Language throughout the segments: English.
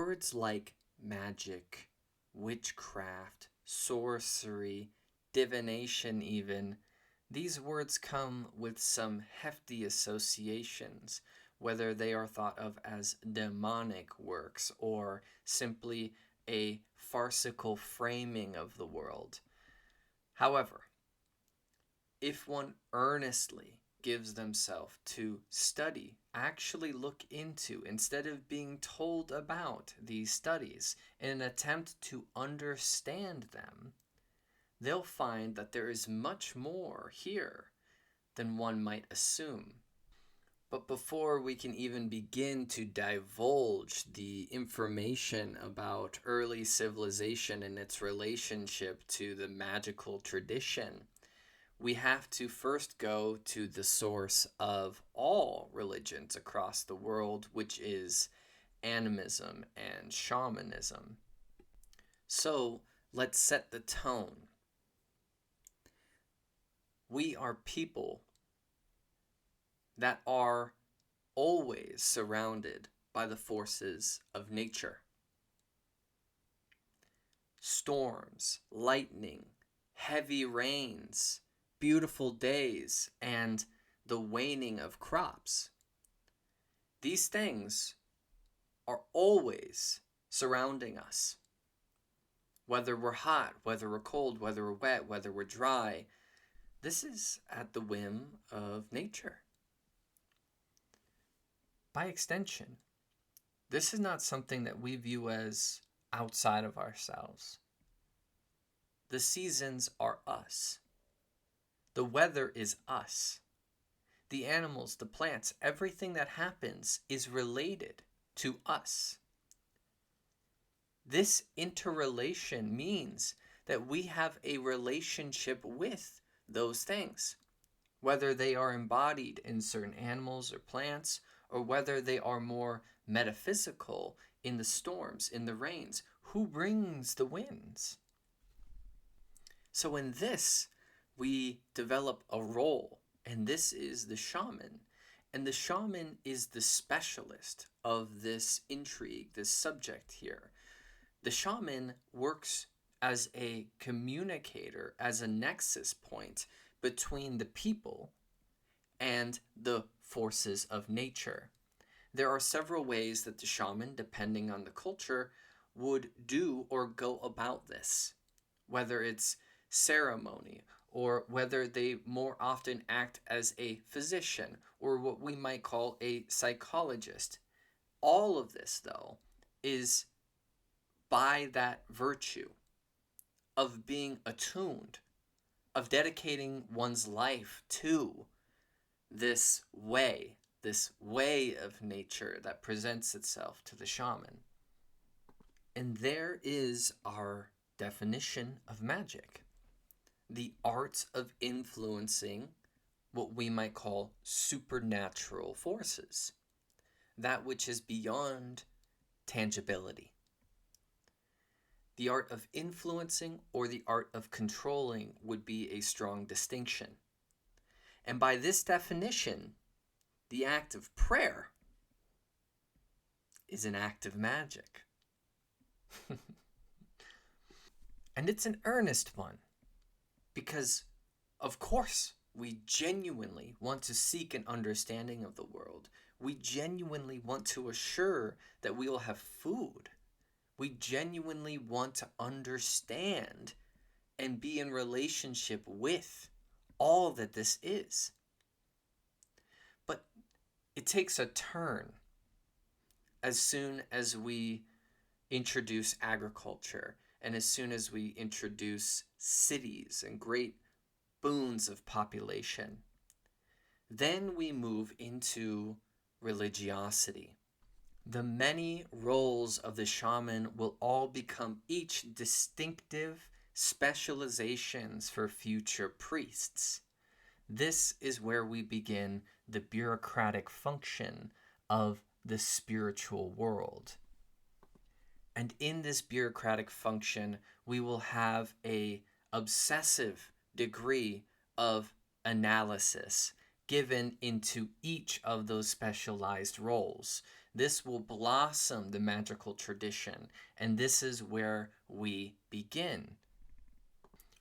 words like magic, witchcraft, sorcery, divination even, these words come with some hefty associations, whether they are thought of as demonic works or simply a farcical framing of the world. However, if one earnestly gives themselves to study, actually look into, instead of being told about these studies, in an attempt to understand them, they'll find that there is much more here than one might assume. But before we can even begin to divulge the information about early civilization and its relationship to the magical tradition, we have to first go to the source of all religions across the world, which is animism and shamanism. So let's set the tone. We are people that are always surrounded by the forces of nature. Storms, lightning, heavy rains, beautiful days, and the waning of crops. These things are always surrounding us. Whether we're hot, whether we're cold, whether we're wet, whether we're dry, this is at the whim of nature. By extension, this is not something that we view as outside of ourselves. The seasons are us. The weather is us. The animals, the plants, everything that happens is related to us. This interrelation means that we have a relationship with those things, whether they are embodied in certain animals or plants, or whether they are more metaphysical in the storms, in the rains. Who brings the winds? So in this, we develop a role, and this is the shaman. And the shaman is the specialist of this intrigue, this subject here. The shaman works as a communicator, as a nexus point between the people and the forces of nature. There are several ways that the shaman, depending on the culture, would do or go about this, whether it's ceremony or whether they more often act as a physician or what we might call a psychologist. All of this, though, is by that virtue of being attuned, of dedicating one's life to this way of nature that presents itself to the shaman. And there is our definition of magic: the art of influencing what we might call supernatural forces, that which is beyond tangibility. The art of influencing or the art of controlling would be a strong distinction. And by this definition, the act of prayer is an act of magic. And it's an earnest one, because, of course, we genuinely want to seek an understanding of the world. We genuinely want to assure that we will have food. We genuinely want to understand and be in relationship with all that this is. But it takes a turn as soon as we introduce agriculture and as soon as we introduce cities and great boons of population. Then we move into religiosity. The many roles of the shaman will all become each distinctive specializations for future priests. This is where we begin the bureaucratic function of the spiritual world. And in this bureaucratic function, we will have a obsessive degree of analysis given into each of those specialized roles. This will blossom the magical tradition, and this is where we begin.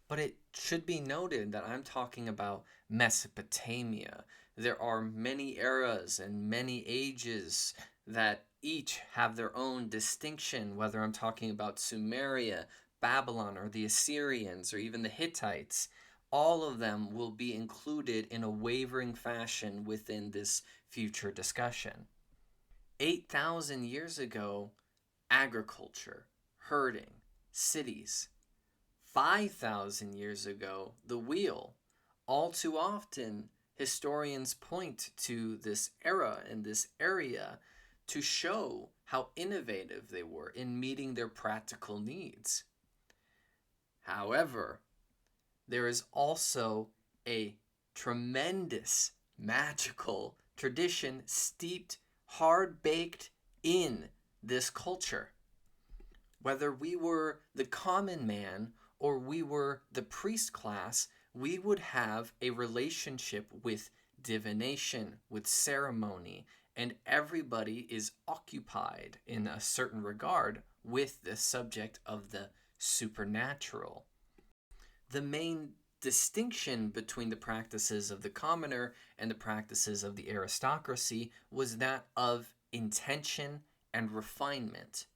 But it should be noted that I'm talking about Mesopotamia. There are many eras and many ages that each have their own distinction, whether I'm talking about Sumeria, Babylon, or the Assyrians, or even the Hittites. All of them will be included in a wavering fashion within this future discussion. 8,000 years ago, agriculture, herding, cities. 5,000 years ago, the wheel. All too often, historians point to this era and this area to show how innovative they were in meeting their practical needs. However, there is also a tremendous magical tradition steeped, hard-baked in this culture. Whether we were the common man or we were the priest class, we would have a relationship with divination, with ceremony, and everybody is occupied in a certain regard with the subject of the supernatural. The main distinction between the practices of the commoner and the practices of the aristocracy was that of intention and refinement.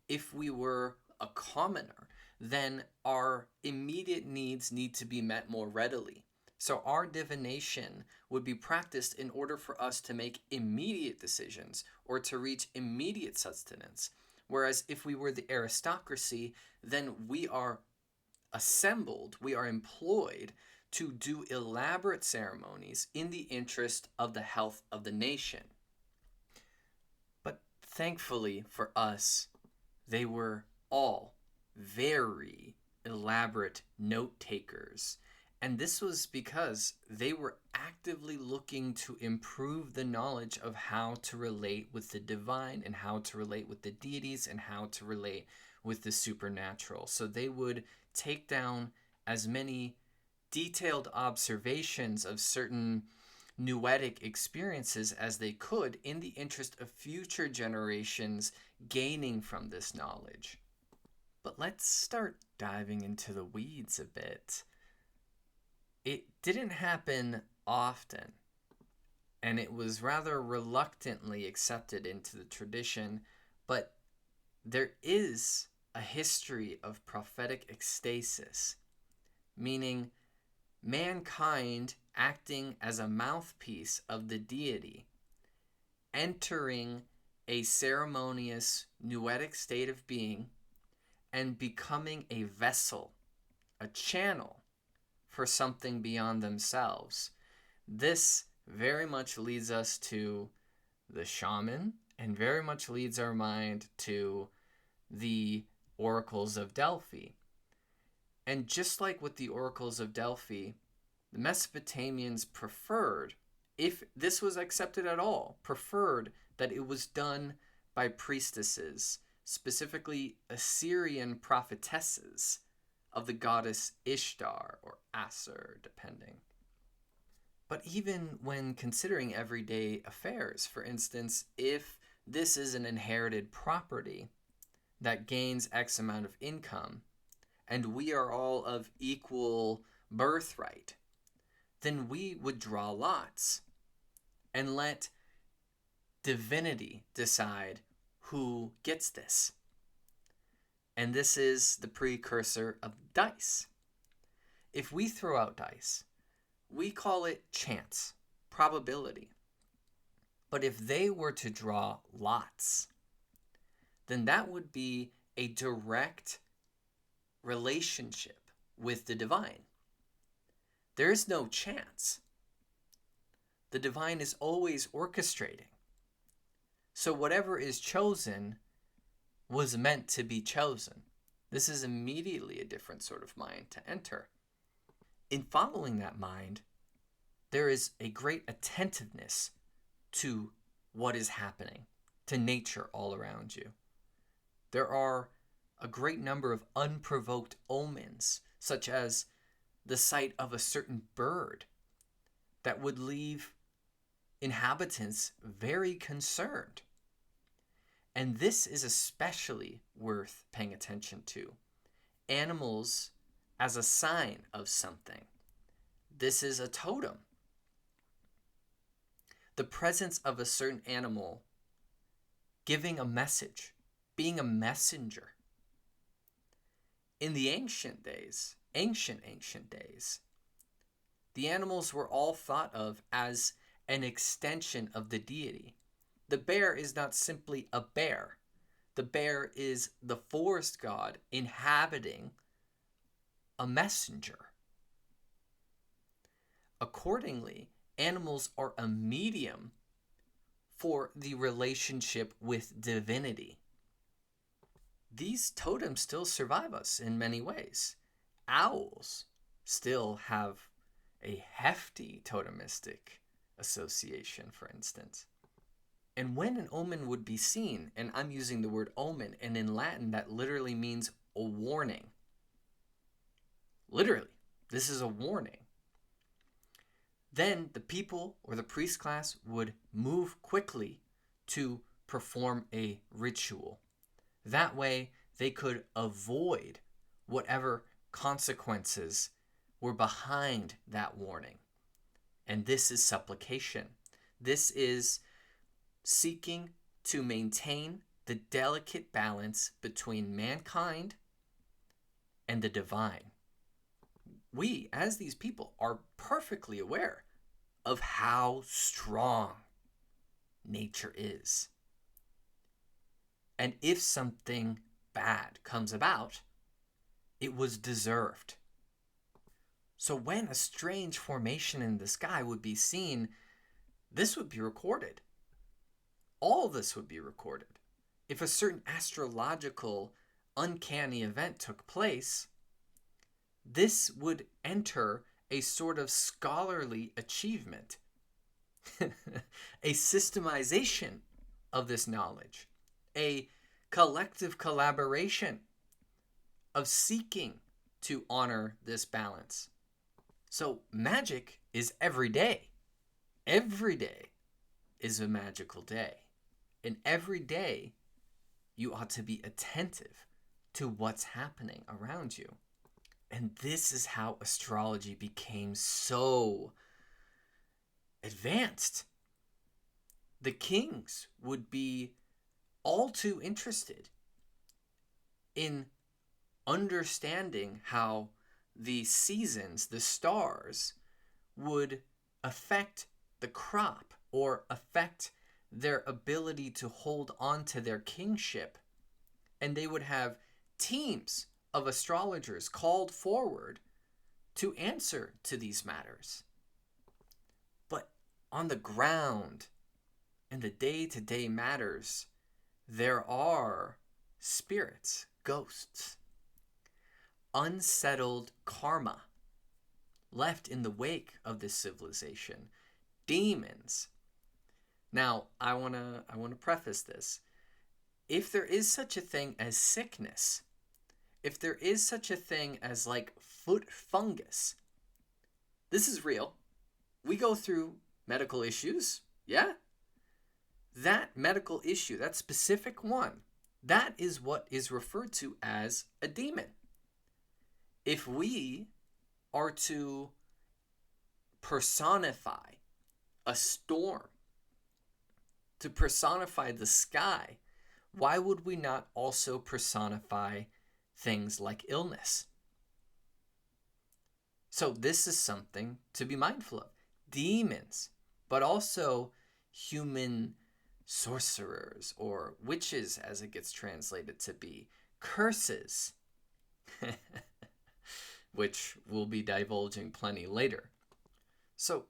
If we were a commoner, then our immediate needs need to be met more readily. So our divination would be practiced in order for us to make immediate decisions or to reach immediate sustenance. Whereas if we were the aristocracy, then we are assembled, we are employed to do elaborate ceremonies in the interest of the health of the nation. But thankfully for us, they were all very elaborate note takers. And this was because they were actively looking to improve the knowledge of how to relate with the divine and how to relate with the deities and how to relate with the supernatural. So they would take down as many detailed observations of certain noetic experiences as they could in the interest of future generations gaining from this knowledge. But let's start diving into the weeds a bit. It didn't happen often, and it was rather reluctantly accepted into the tradition, but there is a history of prophetic ecstasis, meaning mankind acting as a mouthpiece of the deity, entering a ceremonious noetic state of being, and becoming a vessel, a channel for something beyond themselves. This very much leads us to the shaman and very much leads our mind to the oracles of Delphi. And just like with the oracles of Delphi, the Mesopotamians preferred, if this was accepted at all, preferred that it was done by priestesses, specifically Assyrian prophetesses of the goddess Ishtar or Asur, depending. But even when considering everyday affairs, for instance, if this is an inherited property that gains X amount of income, and we are all of equal birthright, then we would draw lots and let divinity decide who gets this. And this is the precursor of dice. If we throw out dice, we call it chance, probability. But if they were to draw lots, then that would be a direct relationship with the divine. There is no chance. The divine is always orchestrating. So whatever is chosen was meant to be chosen. This is immediately a different sort of mind to enter. In following that mind, there is a great attentiveness to what is happening, to nature all around you. There are a great number of unprovoked omens, such as the sight of a certain bird that would leave inhabitants very concerned. And this is especially worth paying attention to. Animals as a sign of something. This is a totem. The presence of a certain animal giving a message, being a messenger. In the ancient days, the animals were all thought of as an extension of the deity. The bear is not simply a bear. The bear is the forest god inhabiting a messenger. Accordingly, animals are a medium for the relationship with divinity. These totems still survive us in many ways. Owls still have a hefty totemistic association, for instance. And when an omen would be seen, and I'm using the word omen, and in Latin that literally means a warning. Literally, this is a warning. Then the people or the priest class would move quickly to perform a ritual. That way, they could avoid whatever consequences were behind that warning. And this is supplication. This is seeking to maintain the delicate balance between mankind and the divine. We, as these people, are perfectly aware of how strong nature is. And if something bad comes about, it was deserved. So when a strange formation in the sky would be seen, this would be recorded. All this would be recorded. If a certain astrological, uncanny event took place, this would enter a sort of scholarly achievement, a systemization of this knowledge, a collective collaboration of seeking to honor this balance. So magic is every day. Every day is a magical day. And every day you ought to be attentive to what's happening around you. And this is how astrology became so advanced. The kings would be all too interested in understanding how the seasons, the stars, would affect the crop or affect their ability to hold on to their kingship. And they would have teams of astrologers called forward to answer to these matters. But on the ground, in the day-to-day matters, there are spirits, ghosts, unsettled karma left in the wake of this civilization, demons. Now, I want to preface this. If there is such a thing as sickness, if there is such a thing as like foot fungus, this is real. We go through medical issues, yeah? That medical issue, that specific one, that is what is referred to as a demon. If we are to personify a storm, to personify the sky, why would we not also personify things like illness? So this is something to be mindful of. Demons, but also human sorcerers or witches, as it gets translated to be, curses, which we'll be divulging plenty later. So,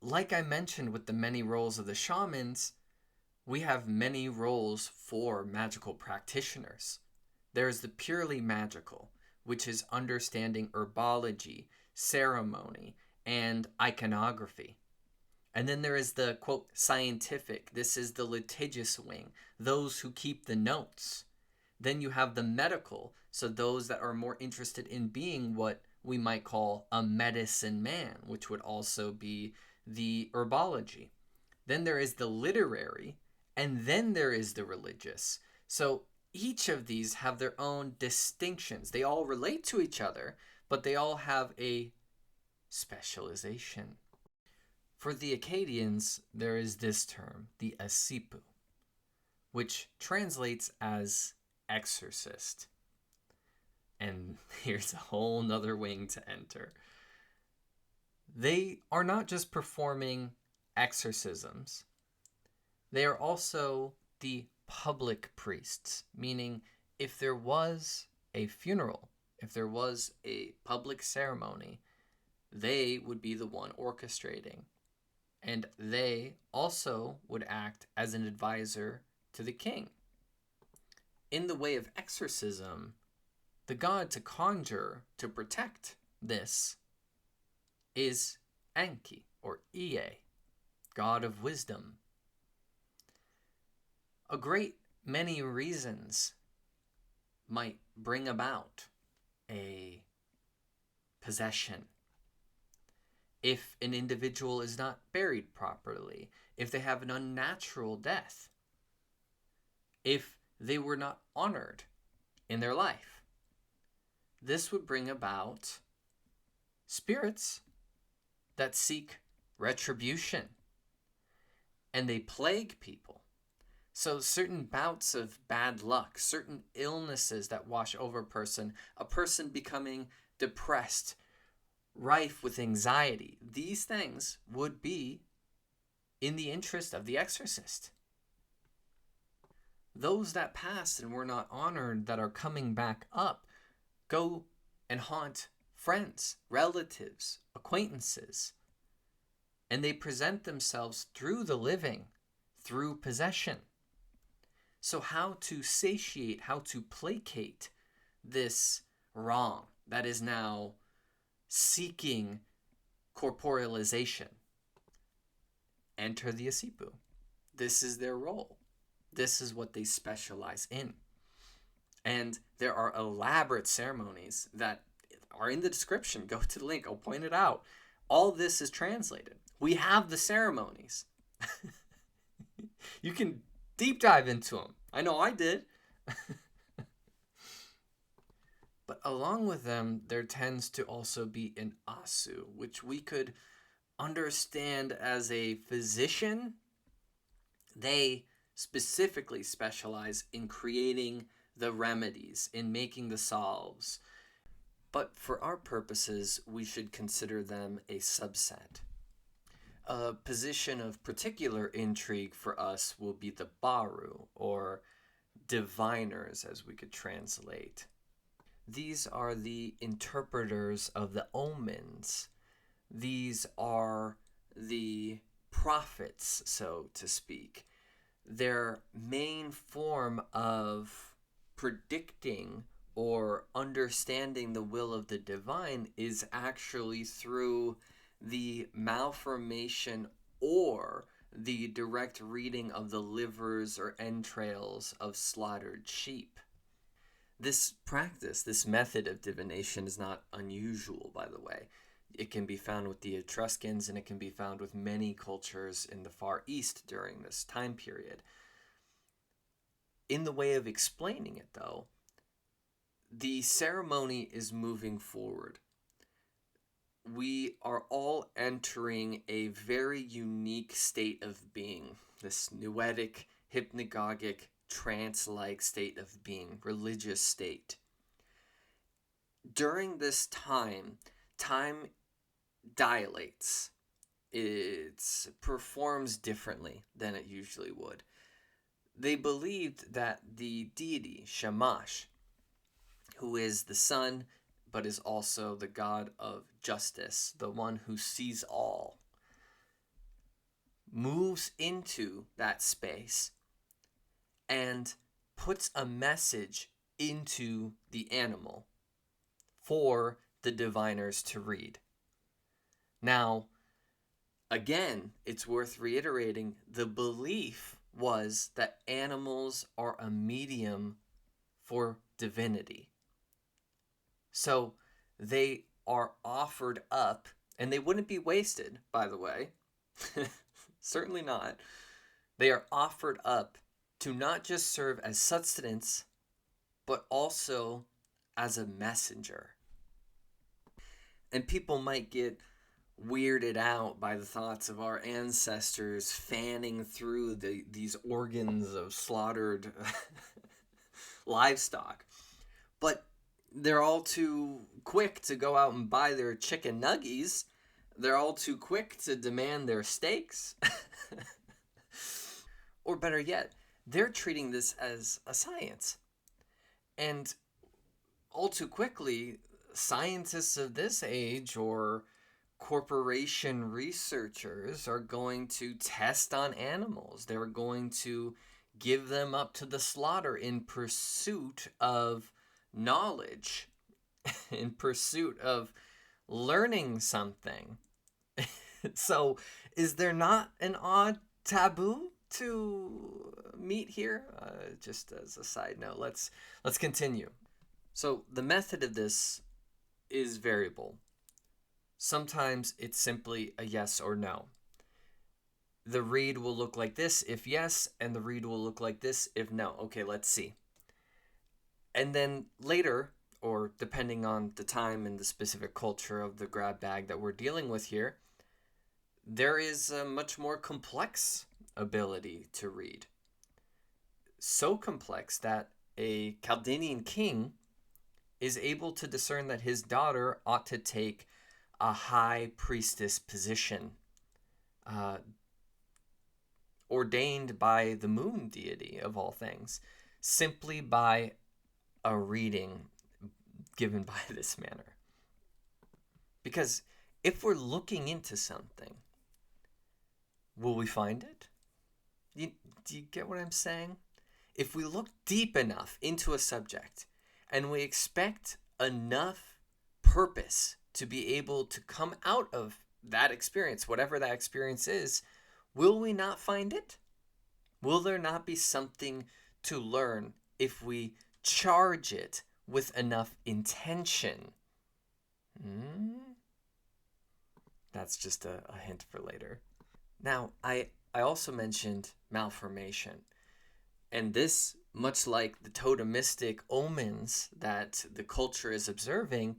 like I mentioned with the many roles of the shamans, we have many roles for magical practitioners. There's the purely magical, which is understanding herbology, ceremony, and iconography. And then there is the, quote, scientific. This is the litigious wing, those who keep the notes. Then you have the medical, so those that are more interested in being what we might call a medicine man, which would also be the herbology. Then there is the literary, and then there is the religious. So each of these have their own distinctions. They all relate to each other, but they all have a specialization. For the Akkadians, there is this term, the asipu, which translates as exorcist. And here's a whole nother wing to enter. They are not just performing exorcisms, they are also the public priests, meaning if there was a funeral, if there was a public ceremony, they would be the one orchestrating. And they also would act as an advisor to the king. In the way of exorcism, the god to conjure, to protect this, is Enki, or Ie, god of wisdom. A great many reasons might bring about a possession. If an individual is not buried properly, if they have an unnatural death, if they were not honored in their life, this would bring about spirits that seek retribution, and they plague people. So certain bouts of bad luck, certain illnesses that wash over a person becoming depressed, rife with anxiety, these things would be in the interest of the exorcist. Those that passed and were not honored that are coming back up go and haunt friends, relatives, acquaintances, and they present themselves through the living, through possession. So how to satiate, how to placate this wrong that is now seeking corporealization? Enter the asipu. This is their role. This is what they specialize in. And there are elaborate ceremonies that are in the description. Go to the link. I'll point it out. All this is translated. We have the ceremonies. You can deep dive into them. I know I did. But along with them, there tends to also be an asu, which we could understand as a physician. They specifically specialize in creating the remedies, in making the salves. But for our purposes, we should consider them a subset. A position of particular intrigue for us will be the baru, or diviners, as we could translate. These are the interpreters of the omens. These are the prophets, so to speak. Their main form of predicting or understanding the will of the divine is actually through the malformation or the direct reading of the livers or entrails of slaughtered sheep. This practice, this method of divination is not unusual, by the way. It can be found with the Etruscans, and it can be found with many cultures in the Far East during this time period. In the way of explaining it, though, the ceremony is moving forward. We are all entering a very unique state of being, this noetic, hypnagogic, trance-like state of being, religious state. During this time dilates. It performs differently than it usually would. They believed that the deity, Shamash, who is the sun, but is also the god of justice, the one who sees all, moves into that space and puts a message into the animal for the diviners to read. Now, again, it's worth reiterating, the belief was that animals are a medium for divinity. So they are offered up, and they wouldn't be wasted, by the way. Certainly not. They are offered up to not just serve as sustenance, but also as a messenger. And people might get weirded out by the thoughts of our ancestors fanning through these organs of slaughtered livestock. But they're all too quick to go out and buy their chicken nuggies. They're all too quick to demand their steaks. Or better yet, they're treating this as a science. And all too quickly, scientists of this age or corporation researchers are going to test on animals. They're going to give them up to the slaughter in pursuit of knowledge, in pursuit of learning something. So, is there not an odd taboo to meet here? Just as a side note, let's continue. So, the method of this is variable. Sometimes it's simply a yes or no. The read will look like this if yes, and the read will look like this if no. Okay, let's see. And then later, or depending on the time and the specific culture of the grab bag that we're dealing with here, there is a much more complex ability to read. So complex that a Chaldean king is able to discern that his daughter ought to take a high priestess position, ordained by the moon deity of all things, simply by a reading given by this manner. Because if we're looking into something, will we find it? Do you get what I'm saying? If we look deep enough into a subject and we expect enough purpose to be able to come out of that experience, whatever that experience is, will we not find it? Will there not be something to learn if we charge it with enough intention? That's just a hint for later. Now, I also mentioned malformation. And this, much like the totemistic omens that the culture is observing,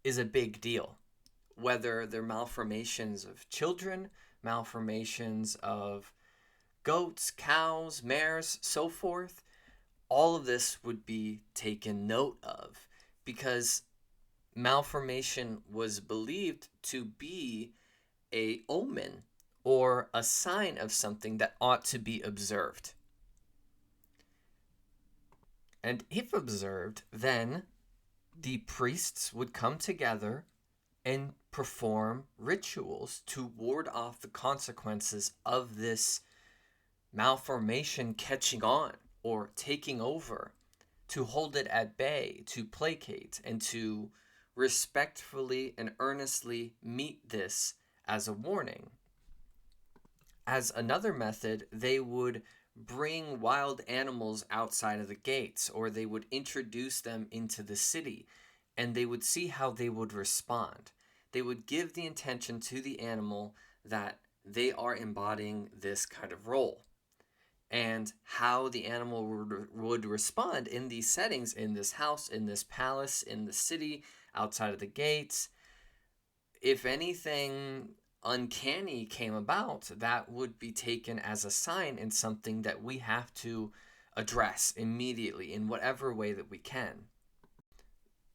is a big deal. Whether they're malformations of children, malformations of goats, cows, mares, so forth, all of this would be taken note of because malformation was believed to be a omen or a sign of something that ought to be observed. And if observed, then the priests would come together and perform rituals to ward off the consequences of this malformation catching on or taking over, to hold it at bay, to placate, and to respectfully and earnestly meet this as a warning. As another method, they would bring wild animals outside of the gates, or they would introduce them into the city, and they would see how they would respond. They would give the intention to the animal that they are embodying this kind of role. And how the animal would respond in these settings, in this house, in this palace, in the city, outside of the gates. If anything uncanny came about, that would be taken as a sign and something that we have to address immediately in whatever way that we can.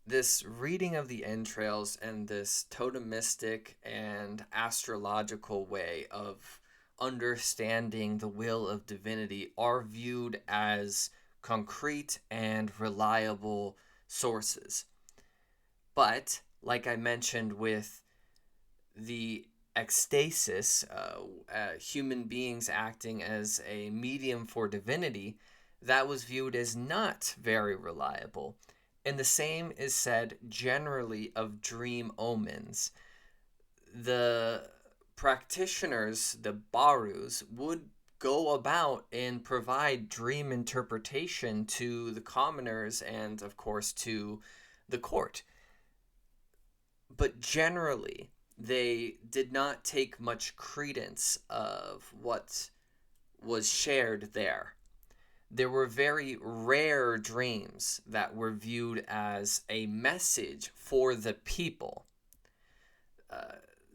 This reading of the entrails and this totemistic and astrological way of understanding the will of divinity are viewed as concrete and reliable sources. But, like I mentioned with the ecstasis, human beings acting as a medium for divinity, that was viewed as not very reliable. And the same is said generally of dream omens. The practitioners, the barus, would go about and provide dream interpretation to the commoners and, of course, to the court. But generally, they did not take much credence of what was shared there. there were very rare dreams that were viewed as a message for the people.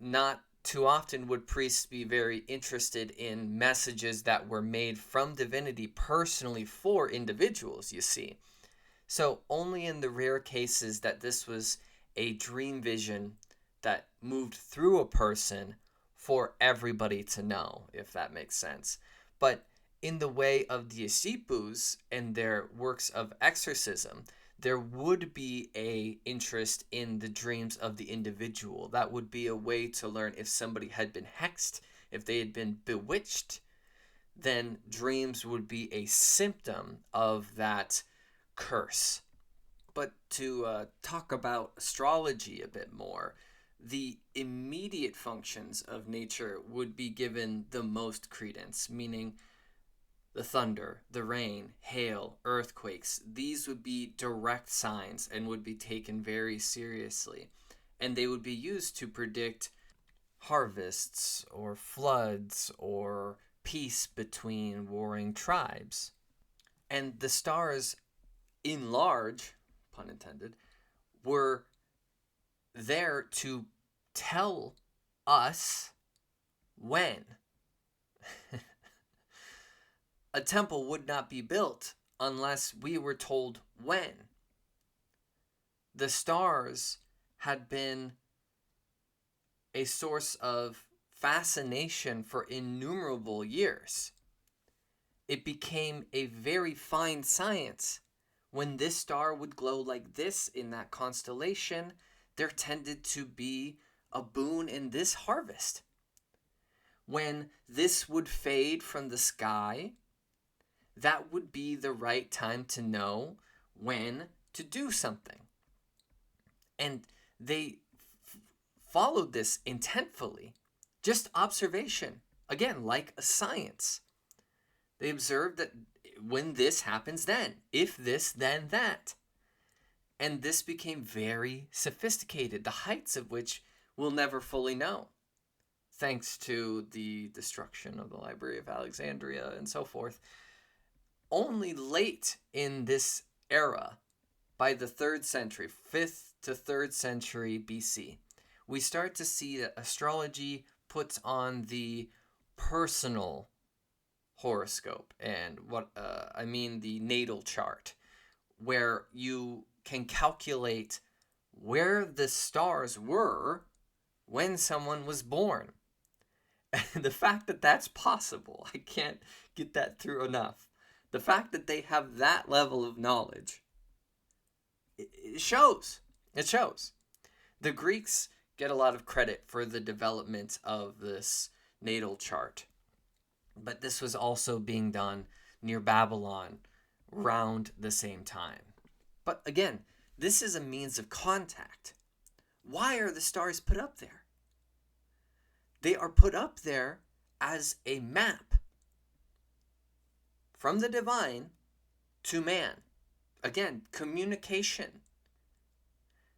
Not too often would priests be very interested in messages that were made from divinity personally for individuals, you see. So only in the rare cases that this was a dream vision that moved through a person for everybody to know, if that makes sense. But in the way of the Isipus and their works of exorcism, there would be a interest in the dreams of the individual. That would be a way to learn if somebody had been hexed, if they had been bewitched, then dreams would be a symptom of that curse. But to talk about astrology a bit more, the immediate functions of nature would be given the most credence, meaning the thunder, the rain, hail, earthquakes. These would be direct signs and would be taken very seriously. And they would be used to predict harvests or floods or peace between warring tribes. And the stars, in large, pun intended, were there to tell us when. A temple would not be built unless we were told when. The stars had been a source of fascination for innumerable years. It became a very fine science. When this star would glow like this in that constellation, there tended to be a boon in this harvest. When this would fade from the sky, that would be the right time to know when to do something. And they followed this intentfully. Just observation. Again, like a science. They observed that when this happens, then. If this, then that. And this became very sophisticated, the heights of which we'll never fully know, thanks to the destruction of the Library of Alexandria and so forth. Only late in this era, by the 3rd century, 5th to 3rd century BC, we start to see that astrology puts on the personal horoscope, and what I mean the natal chart, where you can calculate where the stars were when someone was born. And the fact that that's possible, I can't get that through enough. The fact that they have that level of knowledge, it shows. It shows. The Greeks get a lot of credit for the development of this natal chart. But this was also being done near Babylon around the same time. But again, this is a means of contact. Why are the stars put up there? They are put up there as a map from the divine to man. Again, communication.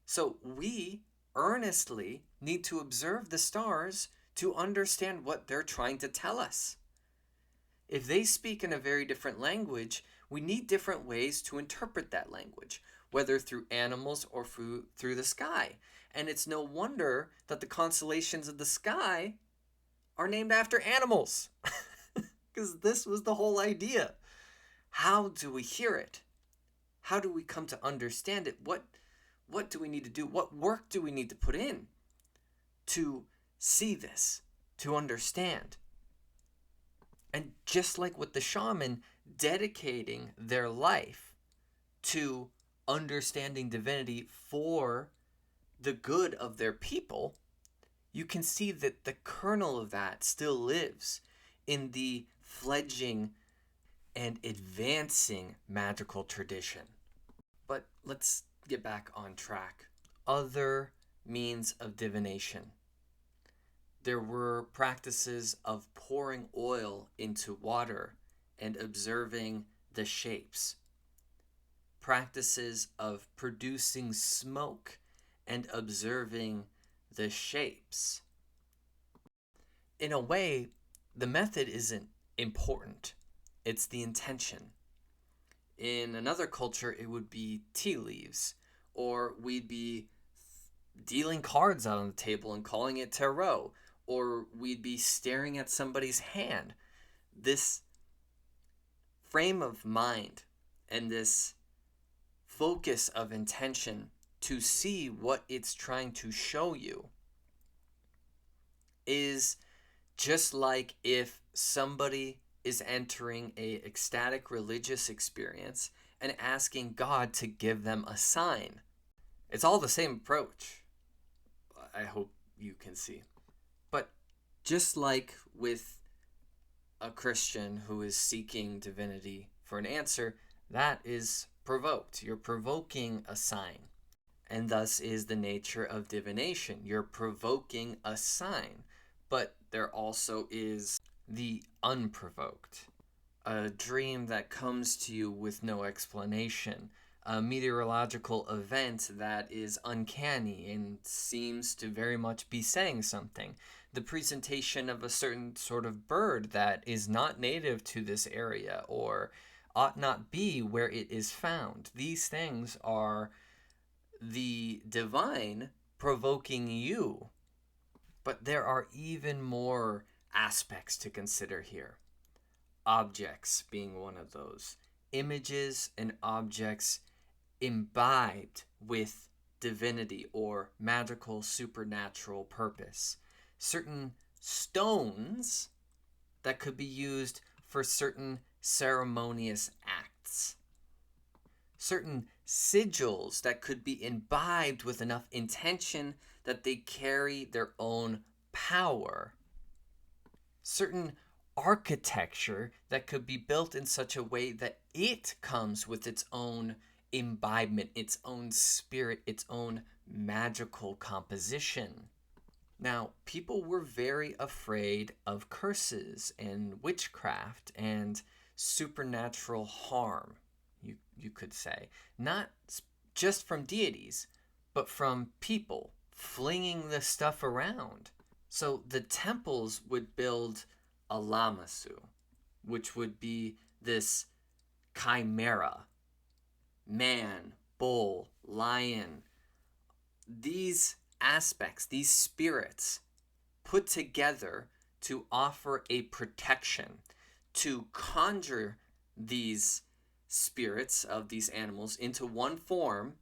So we earnestly need to observe the stars to understand what they're trying to tell us. If they speak in a very different language, we need different ways to interpret that language, whether through animals or through the sky. And it's no wonder that the constellations of the sky are named after animals. Because this was the whole idea. How do we hear it? How do we come to understand it? What do we need to do? What work do we need to put in to see this, to understand? And just like with the shaman dedicating their life to understanding divinity for the good of their people, you can see that the kernel of that still lives in the fledgling and advancing magical tradition. But let's get back on track. Other means of divination. There were practices of pouring oil into water and observing the shapes. Practices of producing smoke and observing the shapes. In a way, the method isn't important. It's the intention. In another culture, it would be tea leaves, or we'd be dealing cards out on the table and calling it tarot, or we'd be staring at somebody's hand. This frame of mind and this focus of intention to see what it's trying to show you is just like if somebody is entering a ecstatic religious experience and asking God to give them a sign. It's all the same approach. I hope you can see. But just like with a Christian who is seeking divinity for an answer, that is provoked. You're provoking a sign. And thus is the nature of divination. You're provoking a sign. But there also is the unprovoked. A dream that comes to you with no explanation. A meteorological event that is uncanny and seems to very much be saying something. The presentation of a certain sort of bird that is not native to this area or ought not be where it is found. These things are the divine provoking you. But there are even more aspects to consider here. Objects being one of those. Images and objects imbibed with divinity or magical supernatural purpose. Certain stones that could be used for certain ceremonious acts. Certain sigils that could be imbibed with enough intention that they carry their own power. Certain architecture that could be built in such a way that it comes with its own imbibement, its own spirit, its own magical composition. Now, people were very afraid of curses and witchcraft and supernatural harm, you could say. Not just from deities, but from people flinging this stuff around. So the temples would build a lamassu, which would be this chimera, man, bull, lion. These aspects, these spirits put together to offer a protection, to conjure these spirits of these animals into one form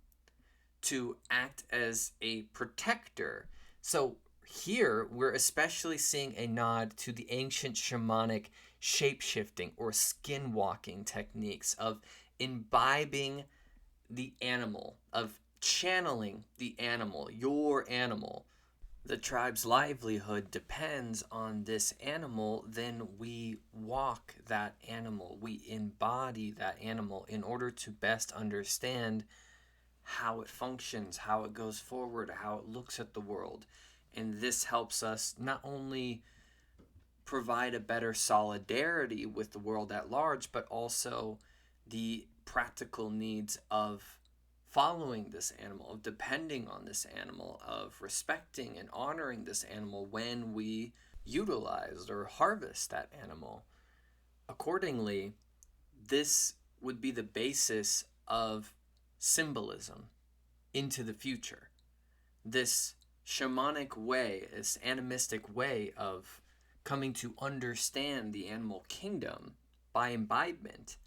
to act as a protector. So here we're especially seeing a nod to the ancient shamanic shape-shifting or skin-walking techniques of imbibing the animal, of channeling the animal, your animal. The tribe's livelihood depends on this animal, then we walk that animal. We embody that animal in order to best understand how it functions, how it goes forward, how it looks at the world. And this helps us not only provide a better solidarity with the world at large, but also the practical needs of following this animal, of depending on this animal, of respecting and honoring this animal when we utilize or harvest that animal. Accordingly, this would be the basis of symbolism into the future. This shamanic way, this animistic way of coming to understand the animal kingdom by imbibement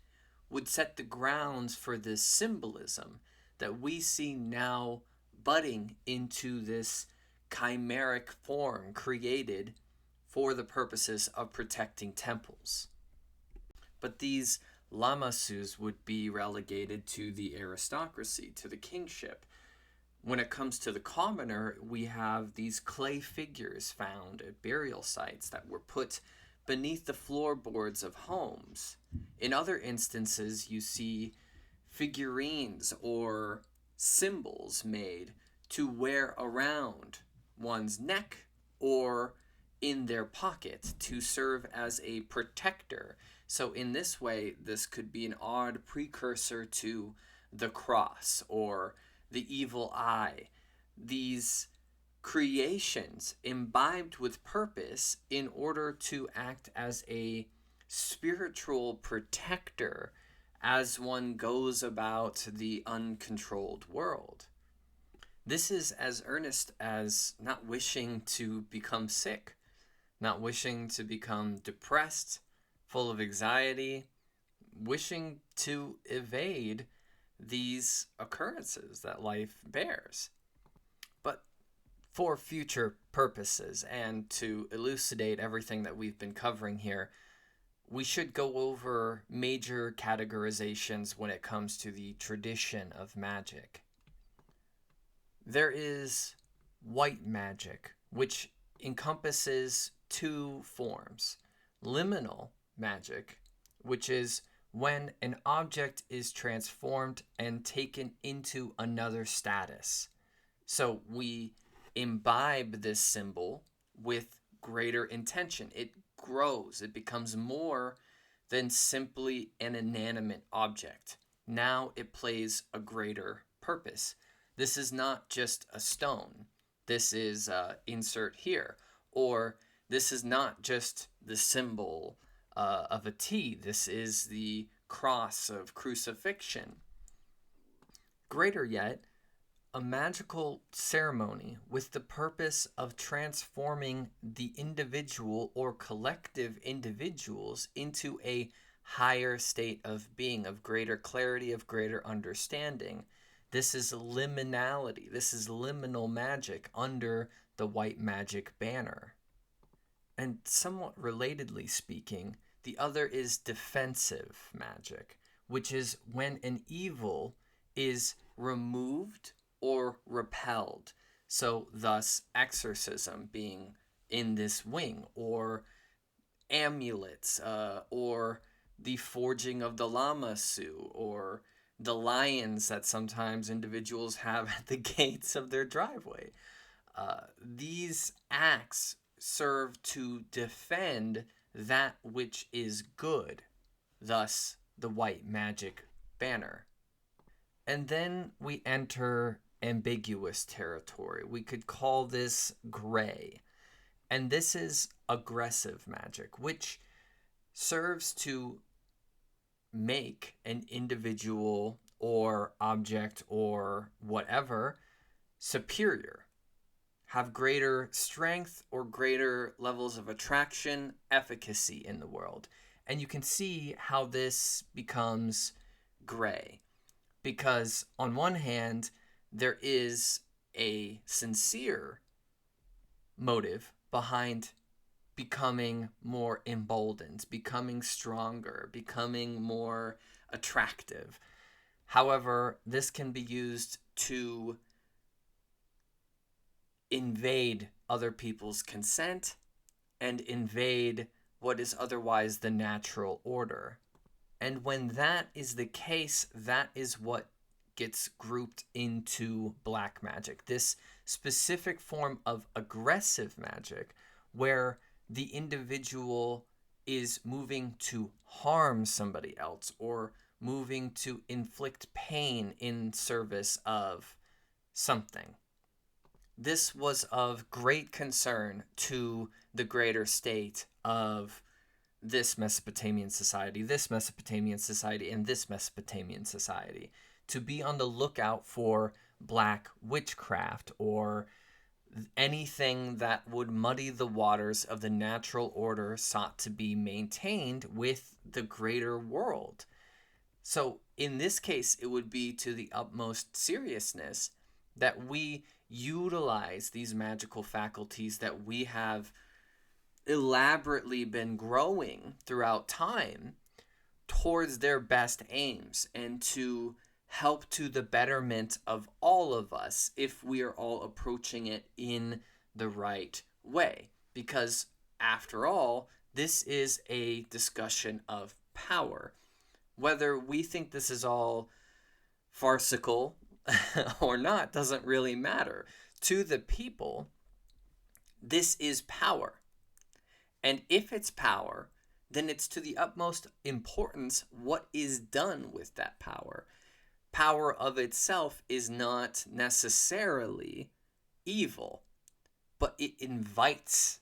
would set the grounds for this symbolism that we see now budding into this chimeric form created for the purposes of protecting temples. But these lamassus would be relegated to the aristocracy, to the kingship. When it comes to the commoner, we have these clay figures found at burial sites that were put beneath the floorboards of homes. In other instances, you see figurines or symbols made to wear around one's neck or in their pocket to serve as a protector. So in this way, this could be an odd precursor to the cross or the evil eye. These creations imbibed with purpose in order to act as a spiritual protector as one goes about the uncontrolled world. This is as earnest as not wishing to become sick, not wishing to become depressed, full of anxiety, wishing to evade these occurrences that life bears. But for future purposes and to elucidate everything that we've been covering here, we should go over major categorizations when it comes to the tradition of magic. There is white magic, which encompasses two forms. Liminal magic, which is when an object is transformed and taken into another status. So we imbibe this symbol with greater intention. It grows, it becomes more than simply an inanimate object. Now it plays a greater purpose. This is not just a stone. This is insert here. Or this is not just the symbol of a T. This is the cross of crucifixion. Greater yet, a magical ceremony with the purpose of transforming the individual or collective individuals into a higher state of being, of greater clarity, of greater understanding. This is liminality. This is liminal magic under the white magic banner. And somewhat relatedly speaking, the other is defensive magic, which is when an evil is removed or repelled. So thus exorcism being in this wing, or amulets, or the forging of the lamassu, or the lions that sometimes individuals have at the gates of their driveway. These acts serve to defend that which is good, thus the white magic banner. And then we enter ambiguous territory. We could call this gray. And this is aggressive magic, which serves to make an individual or object or whatever superior, have greater strength or greater levels of attraction, efficacy in the world. And you can see how this becomes gray. Because on one hand, there is a sincere motive behind becoming more emboldened, becoming stronger, becoming more attractive. However, this can be used to invade other people's consent and invade what is otherwise the natural order. And when that is the case, that is what gets grouped into black magic. This specific form of aggressive magic where the individual is moving to harm somebody else or moving to inflict pain in service of something. This was of great concern to the greater state of this Mesopotamian society, this Mesopotamian society, and this Mesopotamian society, to be on the lookout for black witchcraft or anything that would muddy the waters of the natural order sought to be maintained with the greater world. So in this case, it would be to the utmost seriousness that we utilize these magical faculties that we have elaborately been growing throughout time towards their best aims and to help to the betterment of all of us if we are all approaching it in the right way. Because after all, this is a discussion of power. Whether we think this is all farcical or not doesn't really matter. To the people, this is power. And if it's power, then it's to the utmost importance what is done with that power. Power of itself is not necessarily evil, but it invites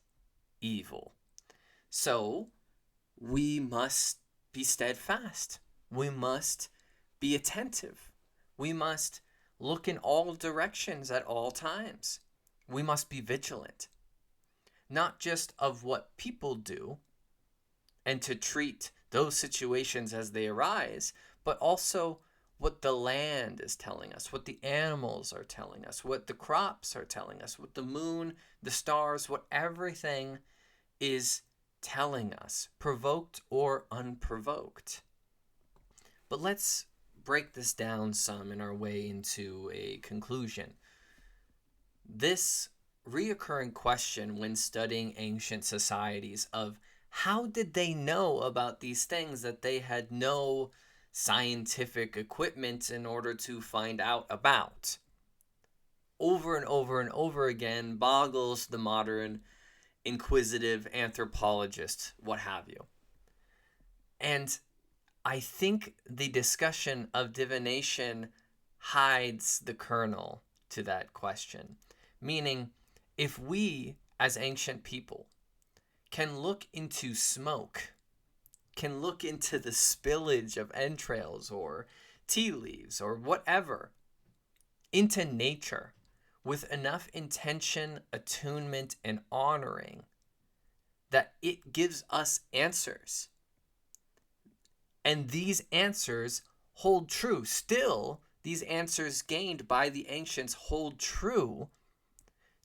evil. So we must be steadfast. we must be attentive. We must look in all directions at all times. We must be vigilant, not just of what people do and to treat those situations as they arise, but also what the land is telling us, what the animals are telling us, what the crops are telling us, what the moon, the stars, what everything is telling us, provoked or unprovoked. But let's break this down some in our way into a conclusion. This reoccurring question when studying ancient societies of how did they know about these things that they had no scientific equipment in order to find out about, over and over and over again boggles the modern inquisitive anthropologist, what have you. And I think the discussion of divination hides the kernel to that question. Meaning, if we, as ancient people, can look into smoke, can look into the spillage of entrails or tea leaves or whatever, into nature, with enough intention, attunement, and honoring, that it gives us answers. And these answers hold true. Still, these answers gained by the ancients hold true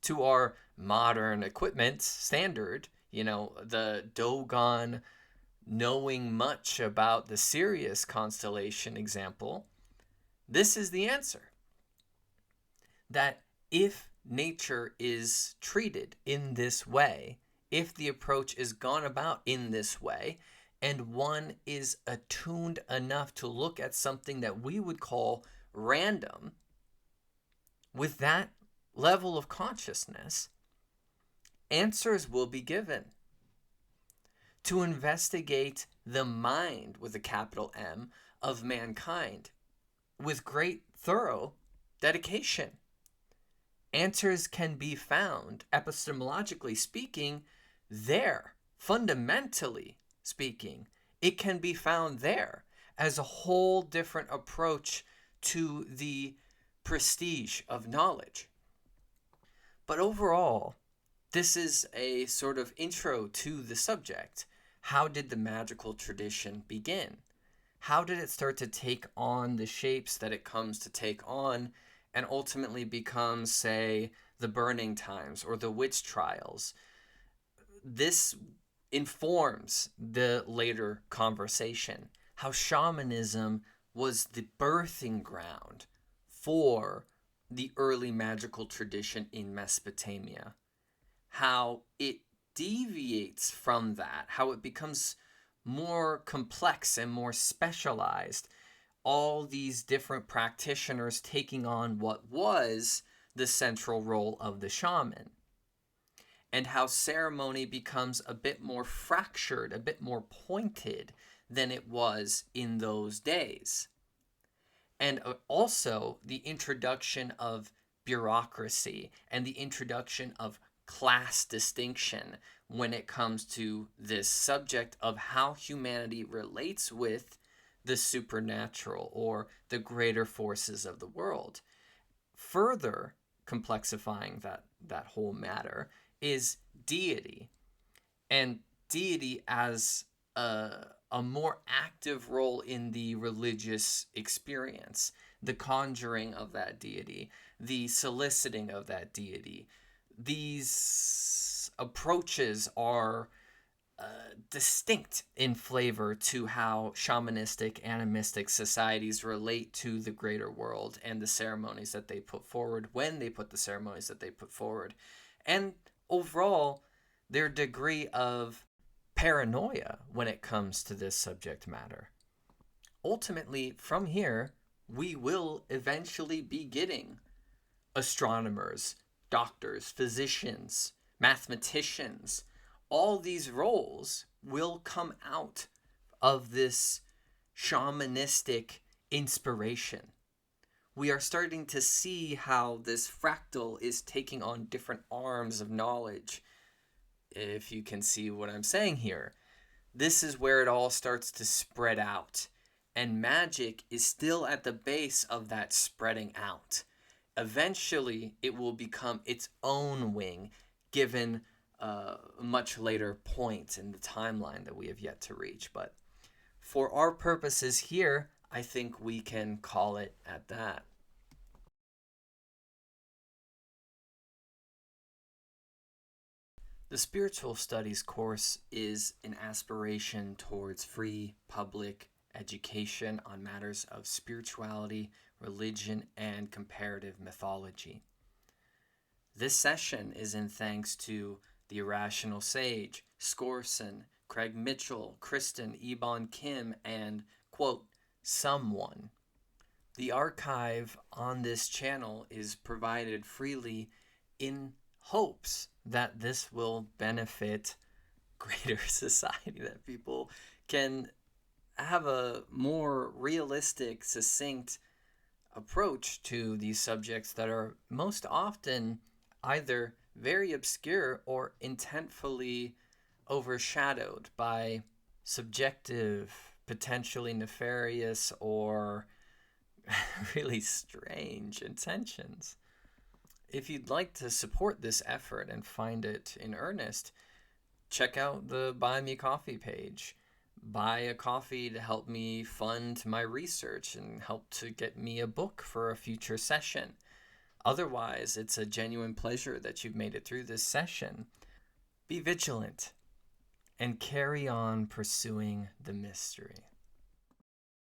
to our modern equipment standard. You know, the Dogon knowing much about the Sirius constellation example. This is the answer. That if nature is treated in this way, if the approach is gone about in this way, and one is attuned enough to look at something that we would call random, with that level of consciousness, answers will be given. To investigate the mind, with a capital M, of mankind with great thorough dedication. Answers can be found, epistemologically speaking, there. Fundamentally speaking, it can be found there as a whole different approach to the prestige of knowledge. But overall, this is a sort of intro to the subject. How did the magical tradition begin? How did it start to take on the shapes that it comes to take on and ultimately become, say, the Burning Times or the witch trials? This informs the later conversation. How shamanism was the birthing ground for the early magical tradition in Mesopotamia. How it deviates from that, how it becomes more complex and more specialized. All these different practitioners taking on what was the central role of the shaman. And how ceremony becomes a bit more fractured, a bit more pointed than it was in those days. And also the introduction of bureaucracy and the introduction of class distinction when it comes to this subject of how humanity relates with the supernatural or the greater forces of the world. Further complexifying that whole matter is deity, and deity as a more active role in the religious experience, the conjuring of that deity, the soliciting of that deity. These approaches are distinct in flavor to how shamanistic, animistic societies relate to the greater world and the ceremonies that they put forward when they put the ceremonies that they put forward. And overall, their degree of paranoia when it comes to this subject matter. Ultimately, from here, we will eventually be getting astronomers, doctors, physicians, mathematicians. All these roles will come out of this shamanistic inspiration. We are starting to see how this fractal is taking on different arms of knowledge. If you can see what I'm saying here, this is where it all starts to spread out And magic is still at the base of that spreading out. Eventually, it will become its own wing, given a much later point in the timeline that we have yet to reach. But for our purposes here, I think we can call it at that. The Spiritual Studies course is an aspiration towards free public education on matters of spirituality, religion, and comparative mythology. This session is in thanks to The Irrational Sage, Scorson, Craig Mitchell, Kristen, Ebon Kim, and, quote, someone. The archive on this channel is provided freely in hopes that this will benefit greater society, that people can have a more realistic, succinct approach to these subjects that are most often either very obscure or intentfully overshadowed by subjective, potentially nefarious, or really strange intentions. If you'd like to support this effort and find it in earnest, check out the Buy Me Coffee page. Buy a coffee to help me fund my research and help to get me a book for a future session. Otherwise, it's a genuine pleasure that you've made it through this session. Be vigilant and carry on pursuing the mystery.